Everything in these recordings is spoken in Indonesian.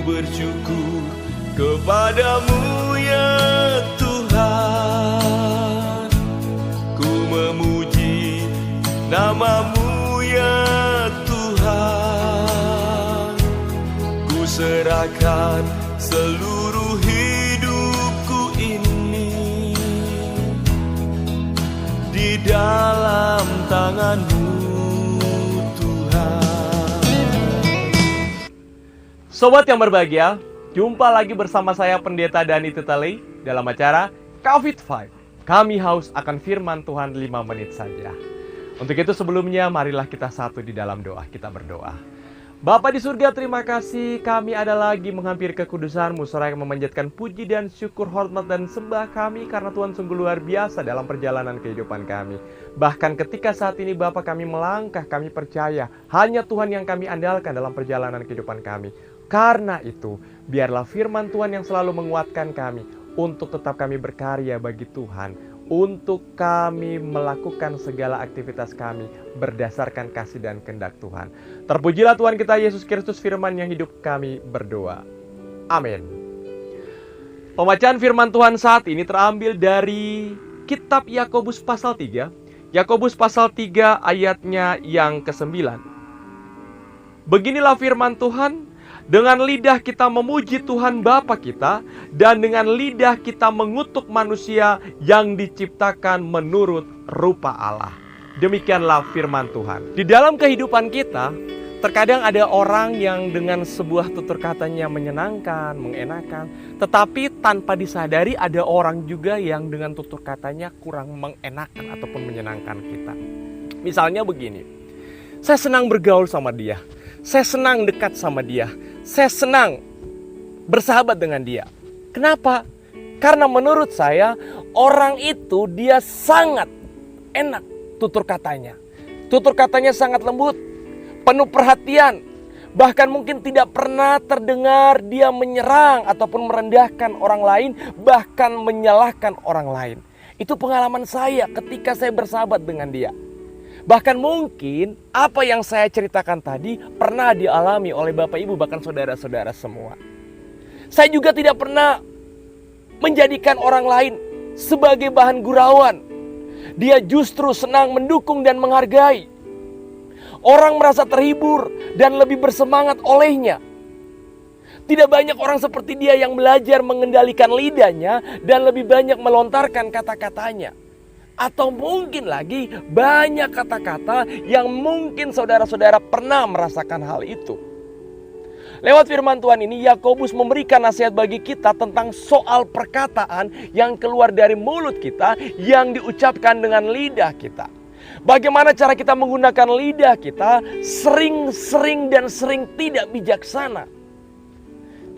bersyukur kepadamu ya Tuhan. Ku memuji namamu ya Tuhan. Ku serahkan seluruh hidupku ini di dalam tangan-Mu Tuhan. Sobat yang berbahagia, jumpa lagi bersama saya Pendeta Dani Tetalei dalam acara COVID 5. Kami haus akan firman Tuhan 5 menit saja. Untuk itu sebelumnya marilah kita satu di dalam doa, kita berdoa. Bapa di surga, terima kasih kami ada lagi menghampiri kekudusan-Mu, seraya memanjatkan puji dan syukur, hormat dan sembah kami karena Tuhan sungguh luar biasa dalam perjalanan kehidupan kami. Bahkan ketika saat ini Bapa kami melangkah, kami percaya hanya Tuhan yang kami andalkan dalam perjalanan kehidupan kami. Karena itu, biarlah firman Tuhan yang selalu menguatkan kami untuk tetap kami berkarya bagi Tuhan, untuk kami melakukan segala aktivitas kami berdasarkan kasih dan kehendak Tuhan. Terpujilah Tuhan kita Yesus Kristus, firman yang hidup, kami berdoa. Amin. Pembacaan firman Tuhan saat ini terambil dari kitab Yakobus pasal 3. Yakobus pasal 3 ayatnya yang ke-9. Beginilah firman Tuhan. Dengan lidah kita memuji Tuhan Bapa kita, dan dengan lidah kita mengutuk manusia yang diciptakan menurut rupa Allah. Demikianlah firman Tuhan. Di dalam kehidupan kita, terkadang ada orang yang dengan sebuah tutur katanya menyenangkan, mengenakan, tetapi tanpa disadari ada orang juga yang dengan tutur katanya kurang mengenakan ataupun menyenangkan kita. Misalnya begini, saya senang bergaul sama dia, saya senang dekat sama dia, saya senang bersahabat dengan dia. Kenapa? Karena menurut saya orang itu dia sangat enak tutur katanya. Tutur katanya sangat lembut, penuh perhatian. Bahkan mungkin tidak pernah terdengar dia menyerang ataupun merendahkan orang lain, bahkan menyalahkan orang lain. Itu pengalaman saya ketika saya bersahabat dengan dia. Bahkan mungkin apa yang saya ceritakan tadi pernah dialami oleh Bapak Ibu, bahkan saudara-saudara semua. Saya juga tidak pernah menjadikan orang lain sebagai bahan gurauan. Dia justru senang mendukung dan menghargai. Orang merasa terhibur dan lebih bersemangat olehnya. Tidak banyak orang seperti dia yang belajar mengendalikan lidahnya dan lebih banyak melontarkan kata-katanya. Atau mungkin lagi banyak kata-kata yang mungkin saudara-saudara pernah merasakan hal itu. Lewat firman Tuhan ini, Yakobus memberikan nasihat bagi kita tentang soal perkataan yang keluar dari mulut kita, yang diucapkan dengan lidah kita. Bagaimana cara kita menggunakan lidah kita sering tidak bijaksana.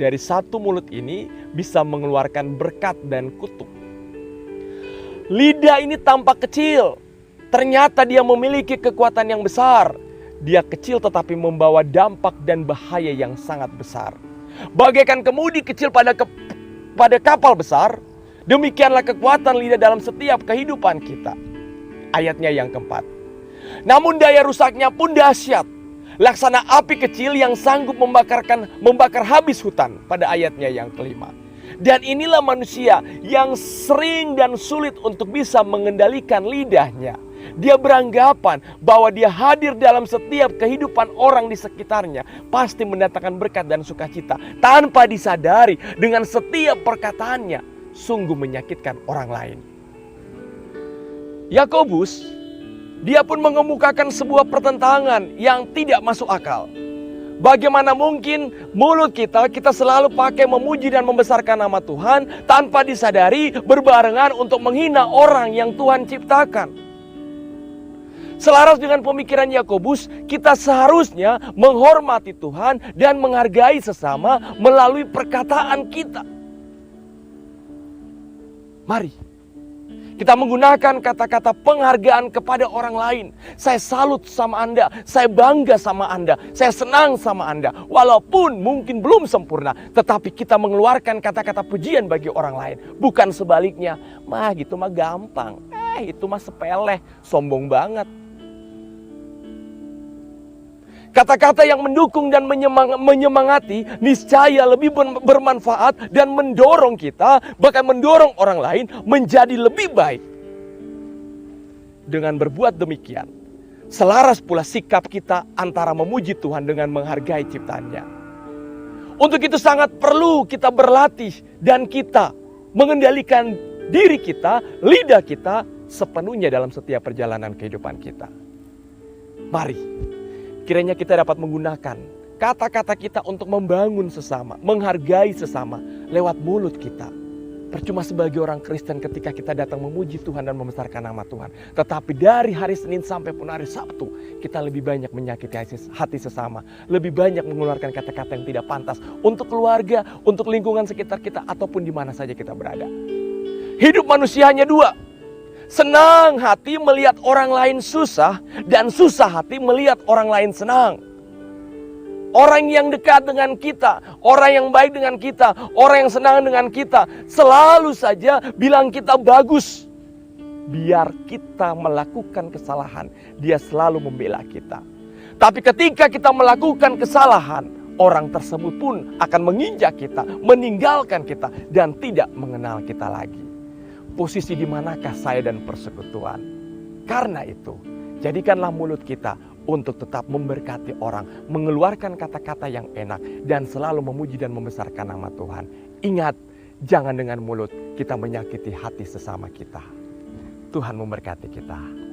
Dari satu mulut ini bisa mengeluarkan berkat dan kutuk. Lidah ini tampak kecil, ternyata dia memiliki kekuatan yang besar. Dia kecil tetapi membawa dampak dan bahaya yang sangat besar. Bagaikan kemudi kecil pada kapal besar, demikianlah kekuatan lidah dalam setiap kehidupan kita. Ayatnya yang keempat. Namun daya rusaknya pun dahsyat, laksana api kecil yang sanggup membakar habis hutan, pada ayatnya yang kelima. Dan inilah manusia yang sering dan sulit untuk bisa mengendalikan lidahnya. Dia beranggapan bahwa dia hadir dalam setiap kehidupan orang di sekitarnya, pasti mendatangkan berkat dan sukacita, tanpa disadari dengan setiap perkataannya sungguh menyakitkan orang lain. Yakobus, dia pun mengemukakan sebuah pertentangan yang tidak masuk akal. Bagaimana mungkin mulut kita selalu pakai memuji dan membesarkan nama Tuhan, tanpa disadari berbarengan untuk menghina orang yang Tuhan ciptakan. Selaras dengan pemikiran Yakobus, kita seharusnya menghormati Tuhan dan menghargai sesama melalui perkataan kita. Mari kita menggunakan kata-kata penghargaan kepada orang lain. Saya salut sama Anda, saya bangga sama Anda, saya senang sama Anda. Walaupun mungkin belum sempurna, tetapi kita mengeluarkan kata-kata pujian bagi orang lain. Bukan sebaliknya, mah gitu mah gampang, itu mah sepele, sombong banget. Kata-kata yang mendukung dan menyemangati niscaya lebih bermanfaat dan mendorong kita, bahkan mendorong orang lain menjadi lebih baik. Dengan berbuat demikian, selaras pula sikap kita antara memuji Tuhan dengan menghargai ciptaannya. Untuk itu sangat perlu kita berlatih dan kita mengendalikan diri kita, lidah kita sepenuhnya dalam setiap perjalanan kehidupan kita. Mari, kiranya kita dapat menggunakan kata-kata kita untuk membangun sesama, menghargai sesama lewat mulut kita. Percuma sebagai orang Kristen ketika kita datang memuji Tuhan dan membesarkan nama Tuhan. Tetapi dari hari Senin sampai pun hari Sabtu, kita lebih banyak menyakiti hati sesama. Lebih banyak mengeluarkan kata-kata yang tidak pantas untuk keluarga, untuk lingkungan sekitar kita, ataupun di mana saja kita berada. Hidup manusia hanya dua. Senang hati melihat orang lain susah, dan susah hati melihat orang lain senang. Orang yang dekat dengan kita, orang yang baik dengan kita, orang yang senang dengan kita, selalu saja bilang kita bagus. Biar kita melakukan kesalahan, dia selalu membela kita. Tapi ketika kita melakukan kesalahan, orang tersebut pun akan menginjak kita, meninggalkan kita, dan tidak mengenal kita lagi. Posisi di manakah saya dan persekutuan? Karena itu, jadikanlah mulut kita untuk tetap memberkati orang, mengeluarkan kata-kata yang enak, dan selalu memuji dan membesarkan nama Tuhan. Ingat, jangan dengan mulut kita menyakiti hati sesama kita. Tuhan memberkati kita.